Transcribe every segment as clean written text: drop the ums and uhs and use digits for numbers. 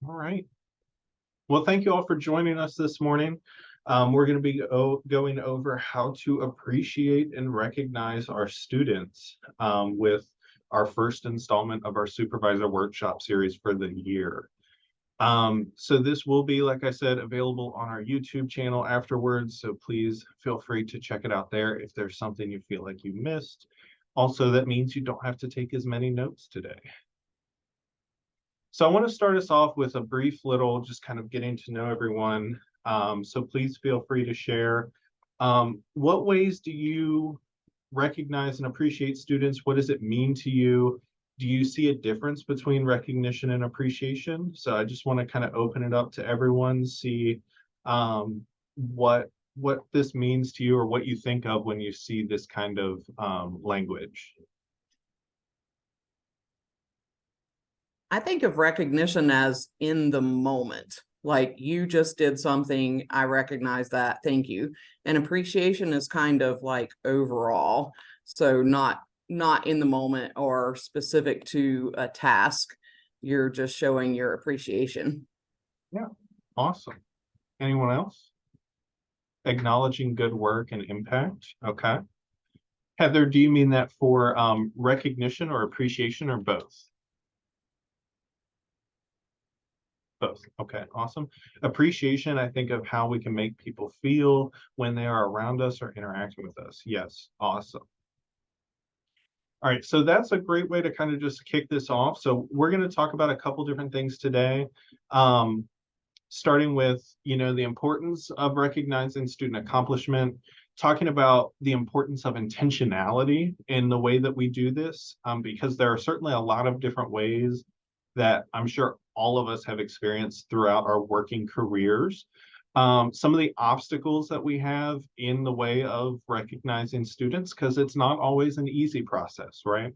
All right. Well, thank you all for joining us this morning. We're going to be going over how to appreciate and recognize our students with our first installment of our Supervisor Workshop series for the year. So this will be, like I said, available on our YouTube channel afterwards. So please feel free to check it out there if there's something you feel like you missed. Also, that means you don't have to take as many notes today. So I want to start us off with a brief little, just kind of getting to know everyone. So please feel free to share. What ways do you recognize and appreciate students? What does it mean to you? Do you see a difference between recognition and appreciation? So I just want to kind of open it up to everyone, see what this means to you or what you think of when you see this kind of language. I think of recognition as in the moment. Like you just did something, I recognize that, thank you. And appreciation is kind of like overall. So not in the moment or specific to a task. You're just showing your appreciation. Yeah, awesome. Anyone else? Acknowledging good work and impact. Okay. Heather, do you mean that for recognition or appreciation or both? Both. Okay, awesome. Appreciation, I think of how we can make people feel when they are around us or interacting with us. Yes, awesome. All right, so that's a great way to kind of just kick this off. So we're going to talk about a couple different things today. Starting with, the importance of recognizing student accomplishment, talking about the importance of intentionality in the way that we do this, because there are certainly a lot of different ways that I'm sure all of us have experienced throughout our working careers. Some of the obstacles that we have in the way of recognizing students, because it's not always an easy process, right?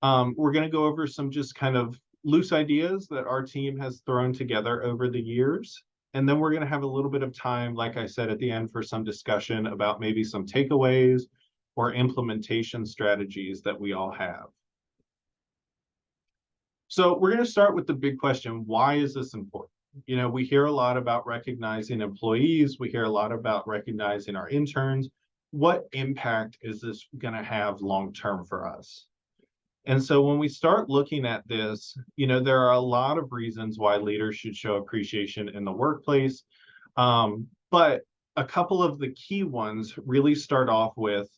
We're going to go over some just kind of loose ideas that our team has thrown together over the years. And then we're going to have a little bit of time, like I said, at the end for some discussion about maybe some takeaways or implementation strategies that we all have. So we're going to start with the big question, why is this important? We hear a lot about recognizing employees. We hear a lot about recognizing our interns. What impact is this going to have long-term for us? And so when we start looking at this, there are a lot of reasons why leaders should show appreciation in the workplace. But a couple of the key ones really start off with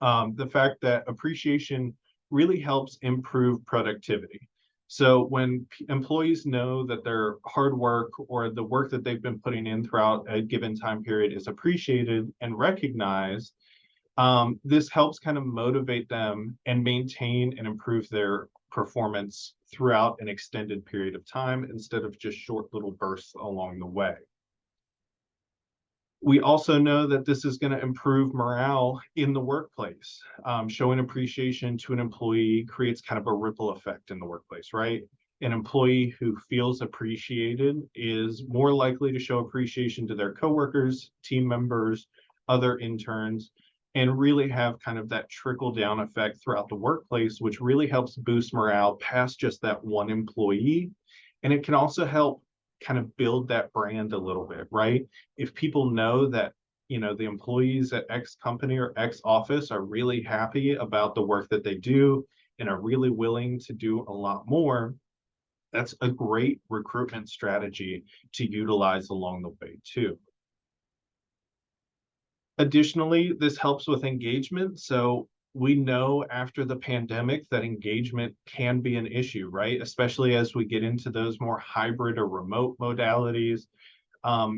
the fact that appreciation really helps improve productivity. So when employees know that their hard work or the work that they've been putting in throughout a given time period is appreciated and recognized, this helps kind of motivate them and maintain and improve their performance throughout an extended period of time instead of just short little bursts along the way. We also know that this is going to improve morale in the workplace. Showing appreciation to an employee creates kind of a ripple effect in the workplace, right? An employee who feels appreciated is more likely to show appreciation to their coworkers, team members, other interns, and really have kind of that trickle down effect throughout the workplace, which really helps boost morale past just that one employee. And it can also help kind of build that brand a little bit, right? If people know that, the employees at X company or X office are really happy about the work that they do and are really willing to do a lot more, that's a great recruitment strategy to utilize along the way too. Additionally, this helps with engagement. So we know after the pandemic that engagement can be an issue, right? Especially as we get into those more hybrid or remote modalities.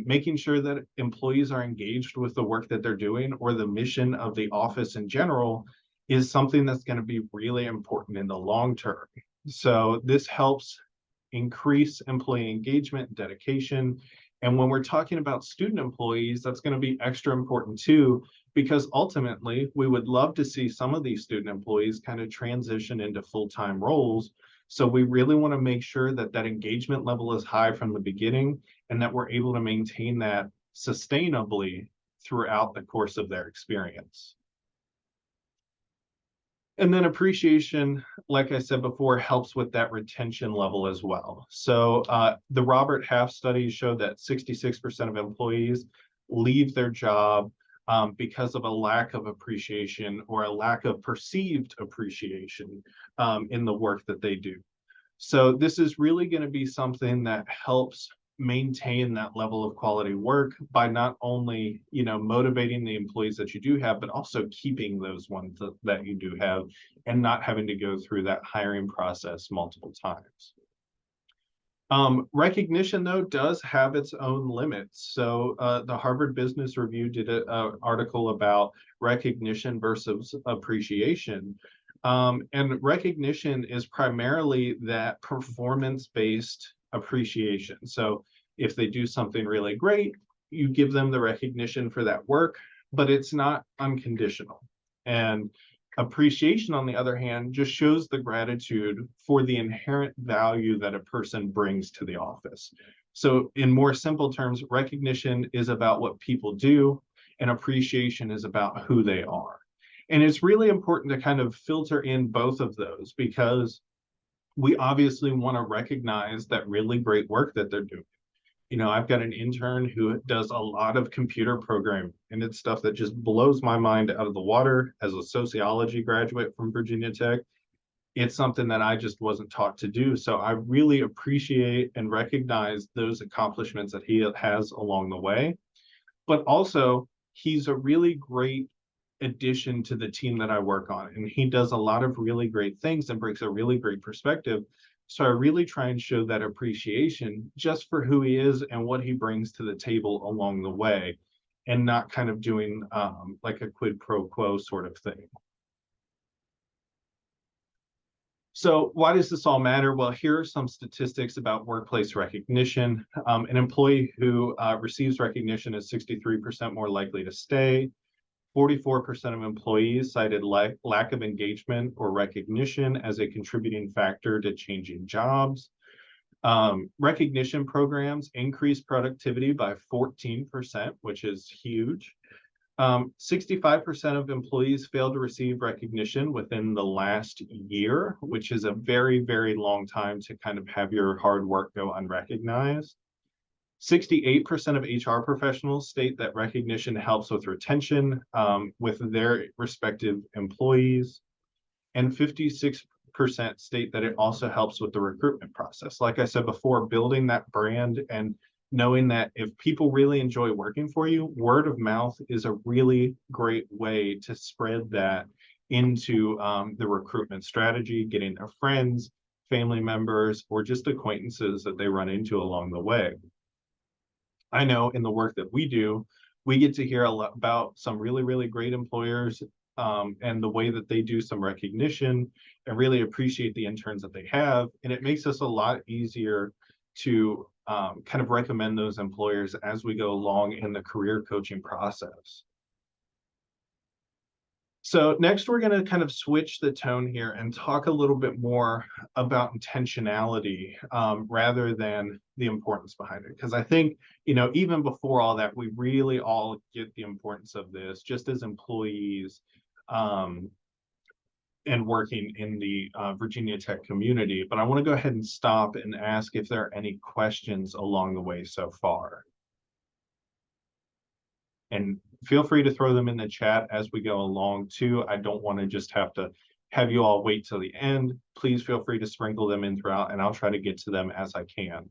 Making sure that employees are engaged with the work that they're doing or the mission of the office in general is something that's going to be really important in the long term. So this helps increase employee engagement and dedication. And when we're talking about student employees, that's going to be extra important too, because ultimately we would love to see some of these student employees kind of transition into full-time roles. So we really want to make sure that that engagement level is high from the beginning and that we're able to maintain that sustainably throughout the course of their experience. And then appreciation, like I said before, helps with that retention level as well. So the Robert Half study showed that 66% of employees leave their job because of a lack of appreciation or a lack of perceived appreciation in the work that they do. So this is really going to be something that helps maintain that level of quality work by not only, motivating the employees that you do have, but also keeping those ones that you do have and not having to go through that hiring process multiple times. Recognition, though, does have its own limits. So the Harvard Business Review did an article about recognition versus appreciation. And recognition is primarily that performance-based appreciation. So if they do something really great, you give them the recognition for that work, but it's not unconditional. And appreciation, on the other hand, just shows the gratitude for the inherent value that a person brings to the office. So in more simple terms, recognition is about what people do, and appreciation is about who they are. And it's really important to kind of filter in both of those, because we obviously want to recognize that really great work that they're doing. I've got an intern who does a lot of computer programming, and it's stuff that just blows my mind out of the water. As a sociology graduate from Virginia Tech, it's something that I just wasn't taught to do. So I really appreciate and recognize those accomplishments that he has along the way. But also, he's a really great addition to the team that I work on. And he does a lot of really great things and brings a really great perspective. So I really try and show that appreciation just for who he is and what he brings to the table along the way, and not kind of doing like a quid pro quo sort of thing. So why does this all matter? Well, here are some statistics about workplace recognition. An employee who receives recognition is 63% more likely to stay. 44% of employees cited lack of engagement or recognition as a contributing factor to changing jobs. Recognition programs increase productivity by 14%, which is huge. 65% of employees failed to receive recognition within the last year, which is a very, very long time to kind of have your hard work go unrecognized. 68% of HR professionals state that recognition helps with retention with their respective employees, and 56% state that it also helps with the recruitment process. Like I said before, building that brand and knowing that if people really enjoy working for you, word of mouth is a really great way to spread that into the recruitment strategy, getting their friends, family members, or just acquaintances that they run into along the way. I know in the work that we do, we get to hear a lot about some really, really great employers and the way that they do some recognition and really appreciate the interns that they have. And it makes us a lot easier to kind of recommend those employers as we go along in the career coaching process. So next, we're going to kind of switch the tone here and talk a little bit more about intentionality rather than the importance behind it. Because I think, even before all that, we really all get the importance of this just as employees and working in the Virginia Tech community. But I want to go ahead and stop and ask if there are any questions along the way so far. And feel free to throw them in the chat as we go along too. I don't want to just have you all wait till the end. Please feel free to sprinkle them in throughout, and I'll try to get to them as I can.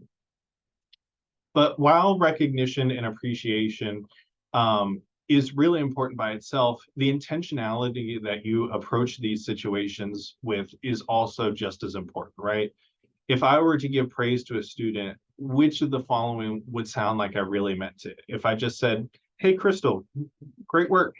But while recognition and appreciation is really important by itself, the intentionality that you approach these situations with is also just as important, right? If I were to give praise to a student, which of the following would sound like I really meant it? If I just said, "Hey, Crystal, great work."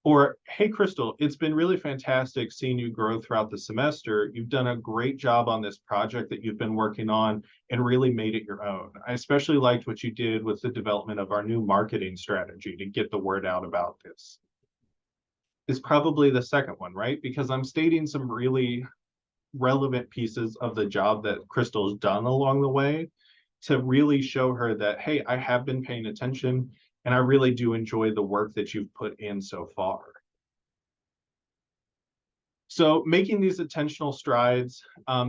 Or, "Hey, Crystal, it's been really fantastic seeing you grow throughout the semester. You've done a great job on this project that you've been working on and really made it your own. I especially liked what you did with the development of our new marketing strategy to get the word out about this." Is probably the second one, right? Because I'm stating some really relevant pieces of the job that Crystal's done along the way to really show her that, hey, I have been paying attention and I really do enjoy the work that you've put in so far. So making these intentional strides,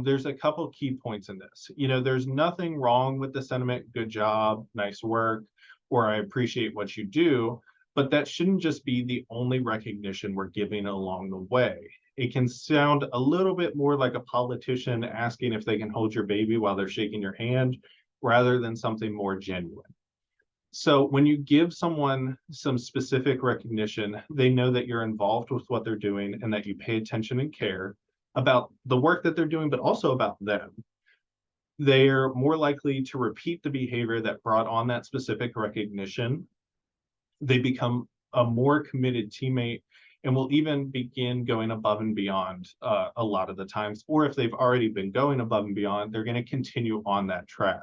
there's a couple key points in this. There's nothing wrong with the sentiment, good job, nice work, or I appreciate what you do, but that shouldn't just be the only recognition we're giving along the way. It can sound a little bit more like a politician asking if they can hold your baby while they're shaking your hand, rather than something more genuine. So when you give someone some specific recognition, they know that you're involved with what they're doing and that you pay attention and care about the work that they're doing, but also about them. They're more likely to repeat the behavior that brought on that specific recognition. They become a more committed teammate and will even begin going above and beyond a lot of the times. Or if they've already been going above and beyond, they're going to continue on that track.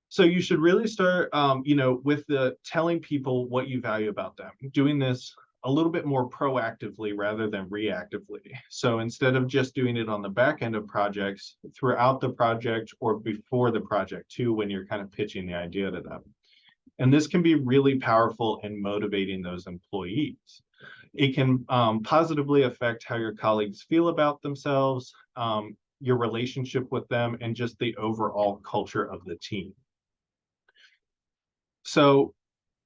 So you should really start, with the telling people what you value about them, doing this a little bit more proactively rather than reactively. So instead of just doing it on the back end of projects, throughout the project or before the project too, when you're kind of pitching the idea to them. And this can be really powerful in motivating those employees. It can positively affect how your colleagues feel about themselves, your relationship with them, and just the overall culture of the team. So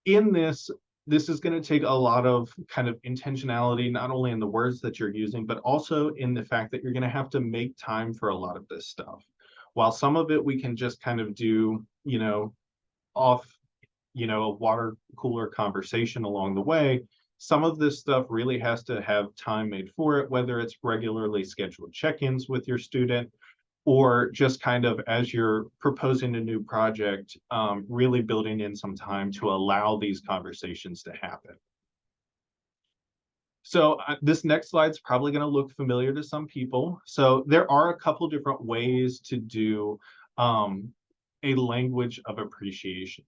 in this is going to take a lot of kind of intentionality, not only in the words that you're using, but also in the fact that you're going to have to make time for a lot of this stuff. While some of it we can just kind of do, off, a water cooler conversation along the way, some of this stuff really has to have time made for it, whether it's regularly scheduled check-ins with your student, or just kind of as you're proposing a new project, really building in some time to allow these conversations to happen. So this next slide is probably going to look familiar to some people. So there are a couple different ways to do a language of appreciation.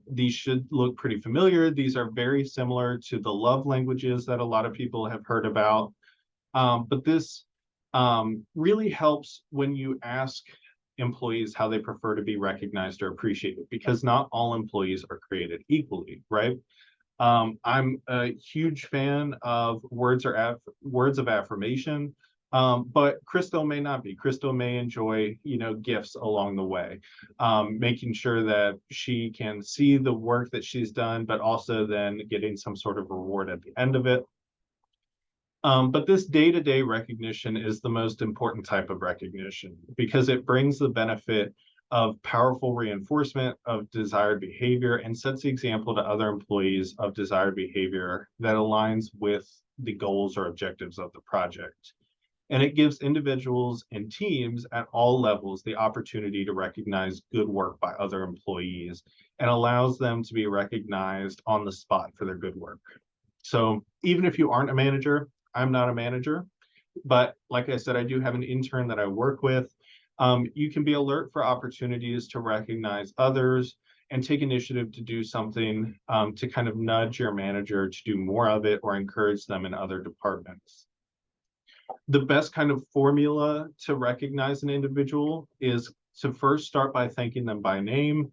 These should look pretty familiar. These are very similar to the love languages that a lot of people have heard about. But this really helps when you ask employees how they prefer to be recognized or appreciated, because not all employees are created equally, right? I'm a huge fan of words of affirmation, but Crystal may not be. Crystal may enjoy, gifts along the way, making sure that she can see the work that she's done, but also then getting some sort of reward at the end of it. But this day-to-day recognition is the most important type of recognition because it brings the benefit of powerful reinforcement of desired behavior and sets the example to other employees of desired behavior that aligns with the goals or objectives of the project. And it gives individuals and teams at all levels the opportunity to recognize good work by other employees and allows them to be recognized on the spot for their good work. So even if you aren't a manager, I'm not a manager, but like I said, I do have an intern that I work with. You can be alert for opportunities to recognize others and take initiative to do something to kind of nudge your manager to do more of it or encourage them in other departments. The best kind of formula to recognize an individual is to first start by thanking them by name.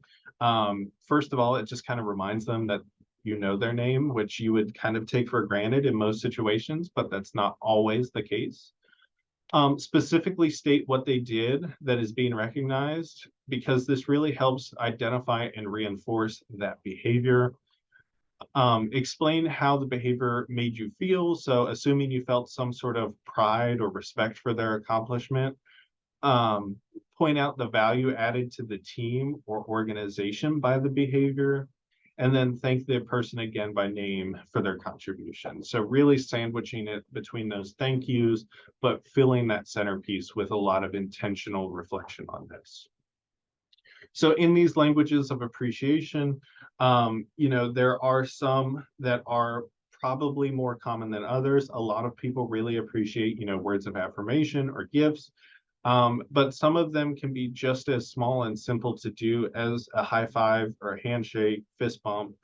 First of all, it just kind of reminds them that you know their name, which you would kind of take for granted in most situations, but that's not always the case. Specifically state what they did that is being recognized, because this really helps identify and reinforce that behavior. Explain how the behavior made you feel. So assuming you felt some sort of pride or respect for their accomplishment, point out the value added to the team or organization by the behavior, and then thank the person again by name for their contribution. So really sandwiching it between those thank yous, but filling that centerpiece with a lot of intentional reflection on this. So in these languages of appreciation, there are some that are probably more common than others. A lot of people really appreciate, words of affirmation or gifts. But some of them can be just as small and simple to do as a high five or a handshake, fist bump.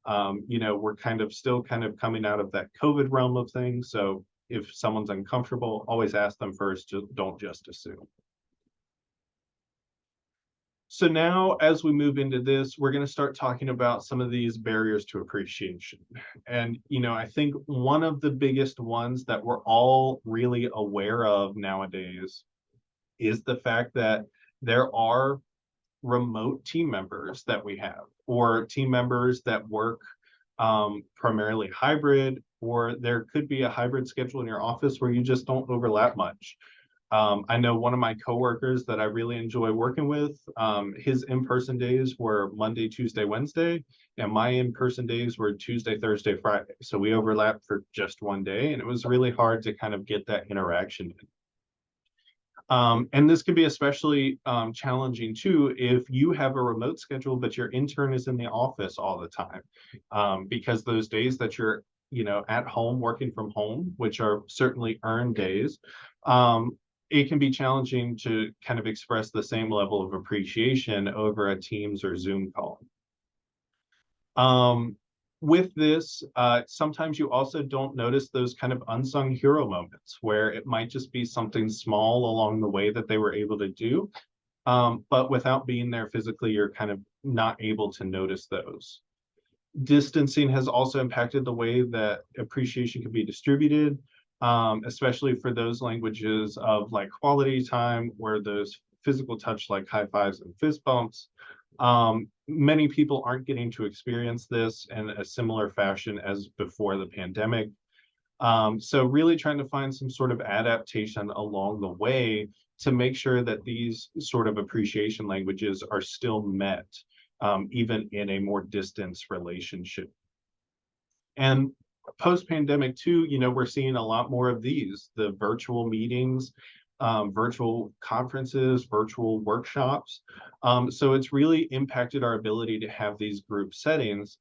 We're still coming out of that COVID realm of things. So if someone's uncomfortable, always ask them first, don't just assume. So now, as we move into this, we're going to start talking about some of these barriers to appreciation. And, I think one of the biggest ones that we're all really aware of nowadays is the fact that there are remote team members that we have, or team members that work primarily hybrid, or there could be a hybrid schedule in your office where you just don't overlap much. I know one of my coworkers that I really enjoy working with, his in-person days were Monday, Tuesday, Wednesday, and my in-person days were Tuesday, Thursday, Friday. So we overlapped for just one day, and it was really hard to kind of get that interaction in. And this can be especially challenging too if you have a remote schedule, but your intern is in the office all the time. Because those days that you're, at home working from home, which are certainly earned days, it can be challenging to kind of express the same level of appreciation over a Teams or Zoom call. With this, sometimes you also don't notice those kind of unsung hero moments where it might just be something small along the way that they were able to do. But without being there physically, you're kind of not able to notice those. Distancing has also impacted the way that appreciation can be distributed, especially for those languages of like quality time, where those physical touch like high fives and fist bumps. Many people aren't getting to experience this in a similar fashion as before the pandemic. So really trying to find some sort of adaptation along the way to make sure that these sort of appreciation languages are still met, even in a more distanced relationship. And post-pandemic too, we're seeing a lot more of these, the virtual meetings, virtual conferences, virtual workshops. So it's really impacted our ability to have these group settings,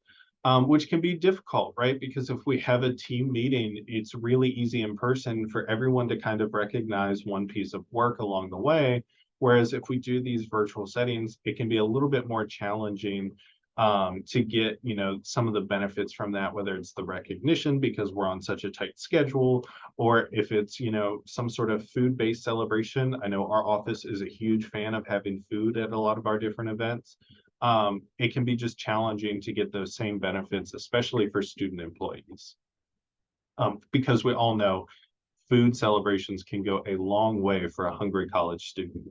which can be difficult, right? Because if we have a team meeting, it's really easy in person for everyone to kind of recognize one piece of work along the way. Whereas if we do these virtual settings, it can be a little bit more challenging to get, some of the benefits from that, whether it's the recognition because we're on such a tight schedule, or if it's, some sort of food-based celebration. I know our office is a huge fan of having food at a lot of our different events. It can be just challenging to get those same benefits, especially for student employees. Because we all know food celebrations can go a long way for a hungry college student.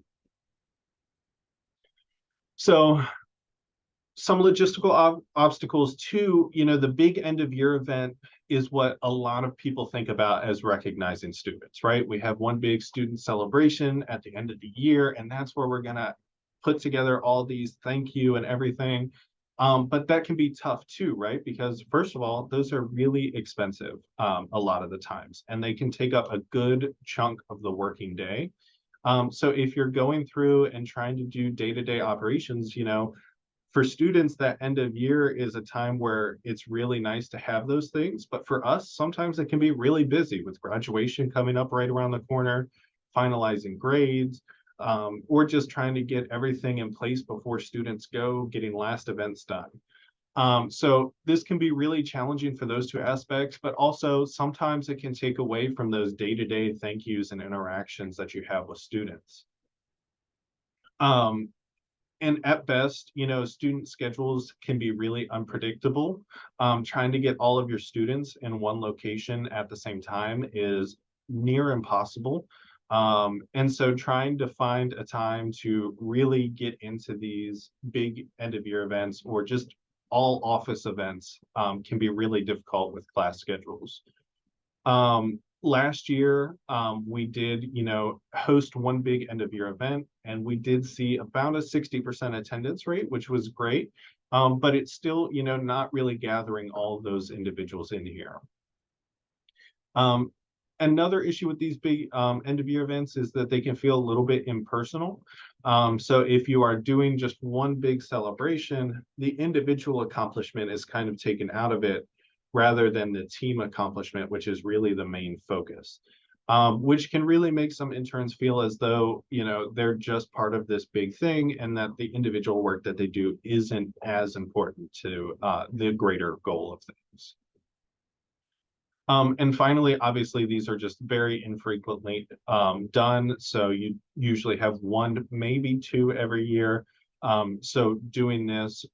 So some logistical obstacles too, the big end of year event is what a lot of people think about as recognizing students, right? We have one big student celebration at the end of the year, and that's where we're gonna put together all these thank you and everything. But that can be tough too, right? Because first of all, those are really expensive a lot of the times, and they can take up a good chunk of the working day. So if you're going through and trying to do day-to-day operations, for students, that end of year is a time where it's really nice to have those things. But for us, sometimes it can be really busy with graduation coming up right around the corner, finalizing grades, or just trying to get everything in place before students go, getting last events done. So this can be really challenging for those two aspects, but also sometimes it can take away from those day-to-day thank yous and interactions that you have with students. And at best, student schedules can be really unpredictable. Trying to get all of your students in one location at the same time is near impossible. And so trying to find a time to really get into these big end of year events or just all office events can be really difficult with class schedules. Last year, we did, host one big end of year event, and we did see about a 60% attendance rate, which was great. But it's still, not really gathering all of those individuals in here. Another issue with these big end of year events is that they can feel a little bit impersonal. So if you are doing just one big celebration, the individual accomplishment is kind of taken out of it, rather than the team accomplishment, which is really the main focus, which can really make some interns feel as though, they're just part of this big thing and that the individual work that they do isn't as important to the greater goal of things. And finally, obviously, these are just very infrequently done. So you usually have one, maybe two every year. So doing this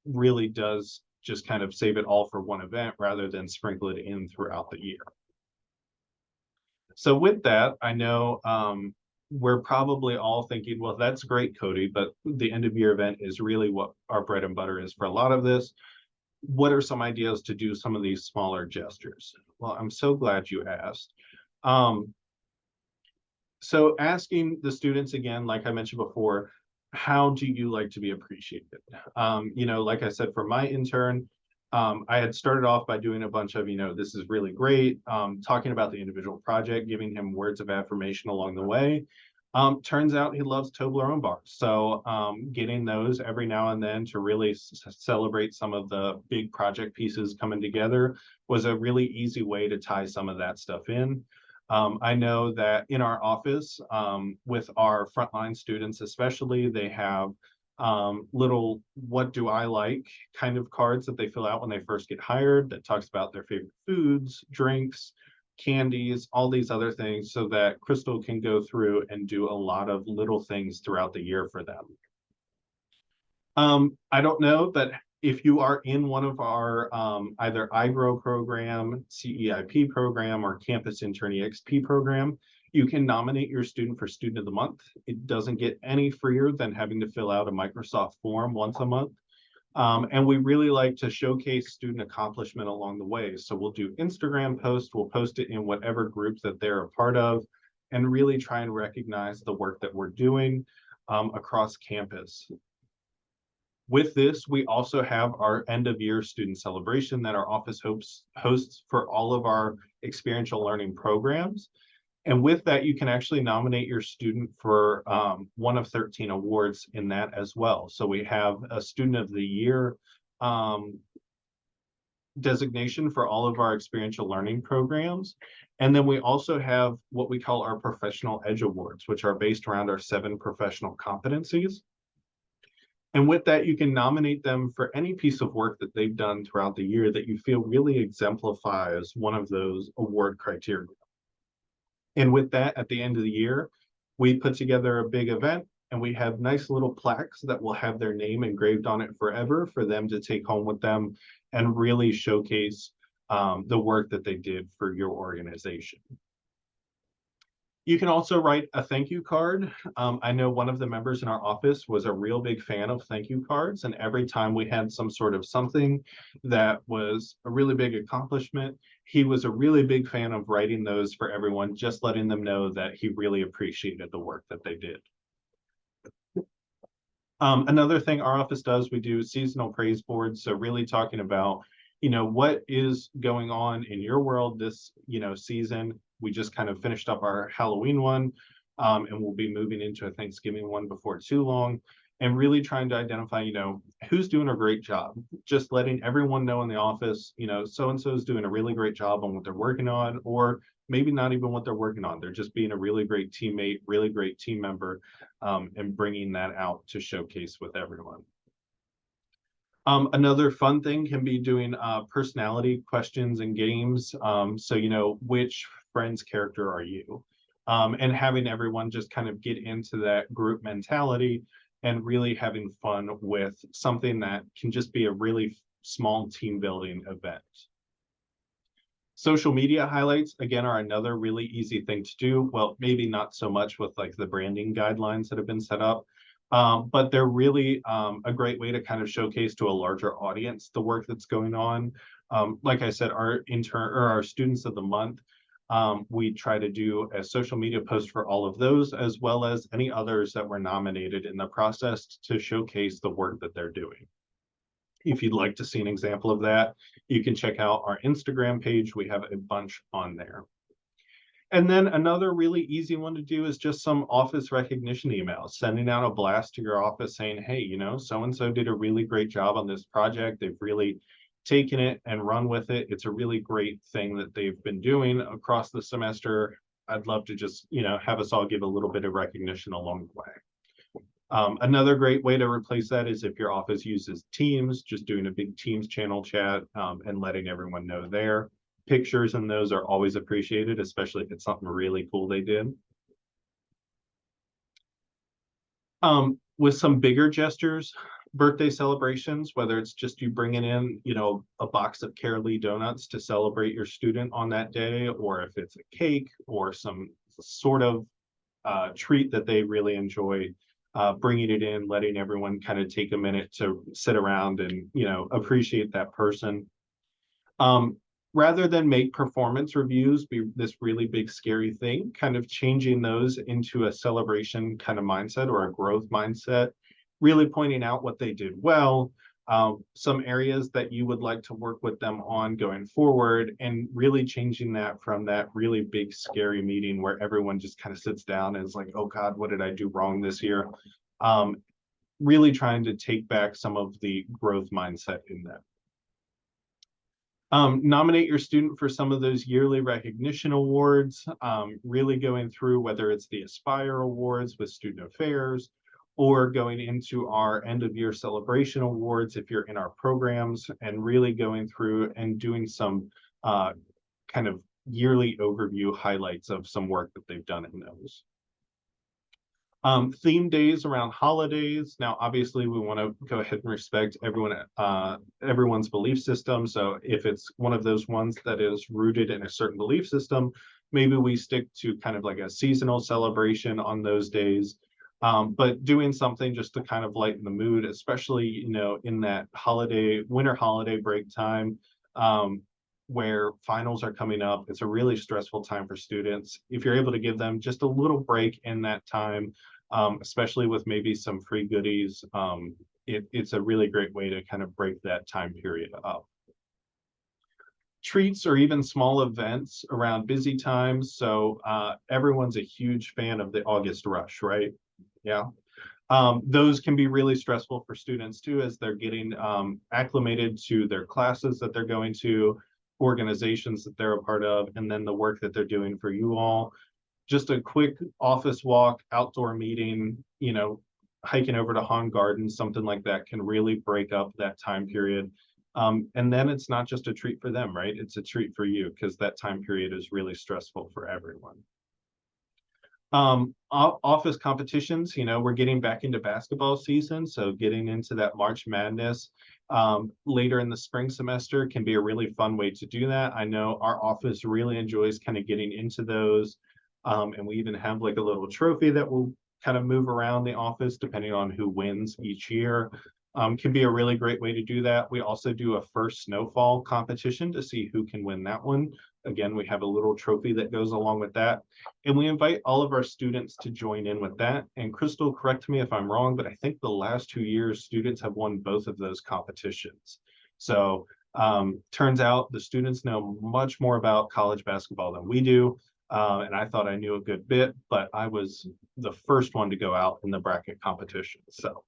really does just kind of save it all for one event rather than sprinkle it in throughout the year. So with that, I know we're probably all thinking, well, that's great, Cody, but the end of year event is really what our bread and butter is for a lot of this. What are some ideas to do some of these smaller gestures? Well, I'm so glad you asked. So asking the students again, like I mentioned before, how do you like to be appreciated? Like I said, for my intern, I had started off by doing a bunch of, this is really great, talking about the individual project, giving him words of affirmation along the way. Turns out he loves Toblerone bars. So getting those every now and then to really celebrate some of the big project pieces coming together was a really easy way to tie some of that stuff in. I know that in our office, with our frontline students especially, they have little "what do I like" kind of cards that they fill out when they first get hired that talks about their favorite foods, drinks, candies, all these other things, so that Crystal can go through and do a lot of little things throughout the year for them. I don't know that if you are in one of our either iGrow program, CEIP program, or Campus Intern EXP program, you can nominate your student for Student of the Month. It doesn't get any freer than having to fill out a Microsoft form once a month. And we really like to showcase student accomplishment along the way. So we'll do Instagram posts, we'll post it in whatever groups that they're a part of, and really try and recognize the work that we're doing across campus. With this, we also have our end of year student celebration that our office hosts for all of our experiential learning programs. And with that, you can actually nominate your student for one of 13 awards in that as well. So we have a Student of the Year designation for all of our experiential learning programs. And then we also have what we call our Professional Edge Awards, which are based around our 7 professional competencies. And with that, you can nominate them for any piece of work that they've done throughout the year that you feel really exemplifies one of those award criteria. And with that, at the end of the year, we put together a big event and we have nice little plaques that will have their name engraved on it forever for them to take home with them and really showcase the work that they did for your organization. You can also write a thank you card. I know one of the members in our office was a real big fan of thank you cards, and every time we had some sort of something that was a really big accomplishment, he was a really big fan of writing those for everyone, just letting them know that he really appreciated the work that they did. Another thing our office does, we do seasonal praise boards. So really talking about, what is going on in your world this, season. We just kind of finished up our Halloween one, and we'll be moving into a Thanksgiving one before too long, and really trying to identify, who's doing a great job. Just letting everyone know in the office, so-and-so is doing a really great job on what they're working on, or maybe not even what they're working on. They're just being a really great teammate, really great team member, and bringing that out to showcase with everyone. Another fun thing can be doing personality questions and games. So, which friend's character are you? And having everyone just kind of get into that group mentality and really having fun with something that can just be a really small team building event. Social media highlights, again, are another really easy thing to do. Well, maybe not so much with like the branding guidelines that have been set up, but they're really a great way to kind of showcase to a larger audience the work that's going on. Like I said, our students of the month, we try to do a social media post for all of those, as well as any others that were nominated in the process to showcase the work that they're doing. If you'd like to see an example of that, you can check out our Instagram page. We have a bunch on there. And then another really easy one to do is just some office recognition emails, sending out a blast to your office saying, hey, so-and-so did a really great job on this project. They've really taken it and run with it. It's a really great thing that they've been doing across the semester. I'd love to just, have us all give a little bit of recognition along the way. Another great way to replace that is if your office uses Teams, just doing a big Teams channel chat and letting everyone know there. Pictures and those are always appreciated, especially if it's something really cool they did. with some bigger gestures, birthday celebrations, whether it's just you bringing in, a box of Carolee donuts to celebrate your student on that day, or if it's a cake or some sort of treat that they really enjoy, bringing it in, letting everyone kind of take a minute to sit around and, appreciate that person. Rather than make performance reviews be this really big scary thing, kind of changing those into a celebration kind of mindset or a growth mindset, really pointing out what they did well, some areas that you would like to work with them on going forward, and really changing that from that really big scary meeting where everyone just kind of sits down and is like, oh God, what did I do wrong this year? Really trying to take back some of the growth mindset in that. Nominate your student for some of those yearly recognition awards, really going through whether it's the Aspire Awards with Student Affairs, or going into our end of year celebration awards if you're in our programs, and really going through and doing some kind of yearly overview highlights of some work that they've done in those. Theme days around holidays. Now, obviously, we want to go ahead and respect everyone's belief system. So if it's one of those ones that is rooted in a certain belief system, maybe we stick to kind of like a seasonal celebration on those days. But doing something just to kind of lighten the mood, especially, in that winter holiday break time, where finals are coming up. It's a really stressful time for students. If you're able to give them just a little break in that time, especially with maybe some free goodies, it's a really great way to kind of break that time period up. Treats or even small events around busy times. So everyone's a huge fan of the August rush, right? Yeah. Those can be really stressful for students too, as they're getting acclimated to their classes that they're going to, organizations that they're a part of, and then the work that they're doing for you all. Just a quick office walk, outdoor meeting, hiking over to Han Garden, something like that can really break up that time period. And then it's not just a treat for them, right? It's a treat for you, because that time period is really stressful for everyone. Office competitions, we're getting back into basketball season, so getting into that March Madness later in the spring semester can be a really fun way to do that. I know our office really enjoys kind of getting into those, and we even have like a little trophy that will kind of move around the office depending on who wins each year. Can be a really great way to do that. We also do a first snowfall competition to see who can win that one. Again, we have a little trophy that goes along with that. And we invite all of our students to join in with that. And Crystal, correct me if I'm wrong, but I think the last 2 years, students have won both of those competitions. So turns out the students know much more about college basketball than we do. And I thought I knew a good bit, but I was the first one to go out in the bracket competition. So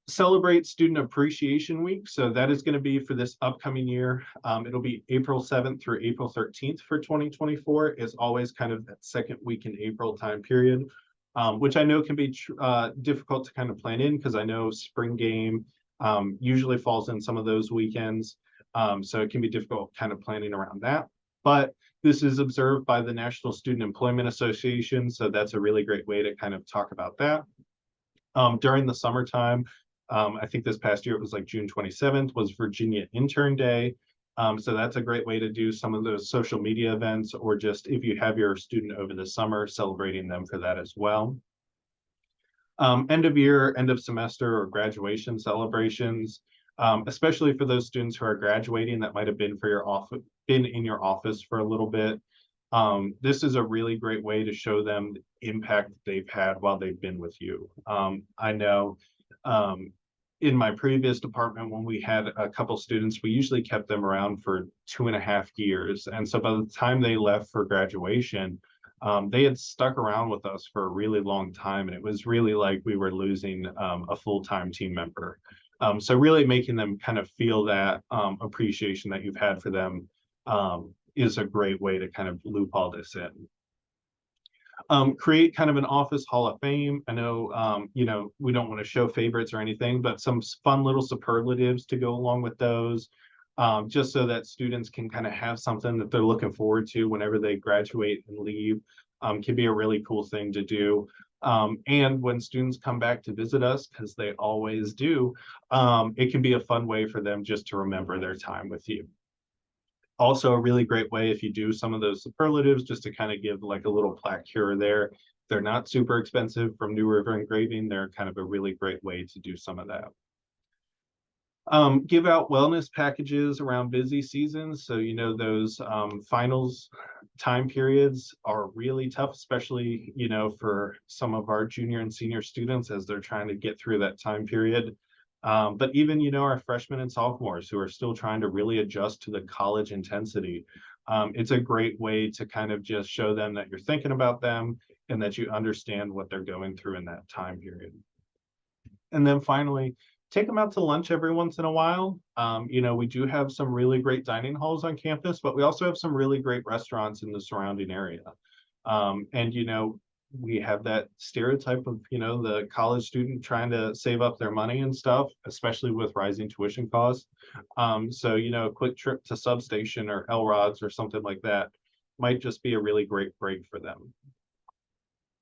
celebrate Student Appreciation Week. So that is going to be for this upcoming year. It'll be April 7th through April 13th for 2024. It's always kind of that second week in April time period, which I know can be difficult to kind of plan in, because I know spring game usually falls in some of those weekends. So it can be difficult kind of planning around that. But this is observed by the National Student Employment Association. So that's a really great way to kind of talk about that. During the summertime, I think this past year it was like June 27th was Virginia Intern Day. So that's a great way to do some of those social media events, or just if you have your student over the summer, celebrating them for that as well. End of year, end of semester, or graduation celebrations, especially for those students who are graduating that might have been in your office for a little bit. This is a really great way to show them the impact they've had while they've been with you. I know in my previous department, when we had a couple students, we usually kept them around for 2.5 years. And so by the time they left for graduation, they had stuck around with us for a really long time. And it was really like we were losing a full-time team member. So really making them kind of feel that appreciation that you've had for them is a great way to kind of loop all this in. Create kind of an office hall of fame. I know, we don't want to show favorites or anything, but some fun little superlatives to go along with those, just so that students can kind of have something that they're looking forward to whenever they graduate and leave. can be a really cool thing to do. And when students come back to visit us, because they always do, it can be a fun way for them just to remember their time with you. Also, a really great way if you do some of those superlatives, just to kind of give like a little plaque here or there. They're not super expensive from New River Engraving. They're kind of a really great way to do some of that. Give out wellness packages around busy seasons. So, those finals time periods are really tough, especially, for some of our junior and senior students as they're trying to get through that time period. But even, our freshmen and sophomores who are still trying to really adjust to the college intensity. It's a great way to kind of just show them that you're thinking about them and that you understand what they're going through in that time period. And then finally, take them out to lunch every once in a while. We do have some really great dining halls on campus, but we also have some really great restaurants in the surrounding area. And we have that stereotype of, the college student trying to save up their money and stuff, especially with rising tuition costs. So, a quick trip to Substation or Elrod's or something like that might just be a really great break for them.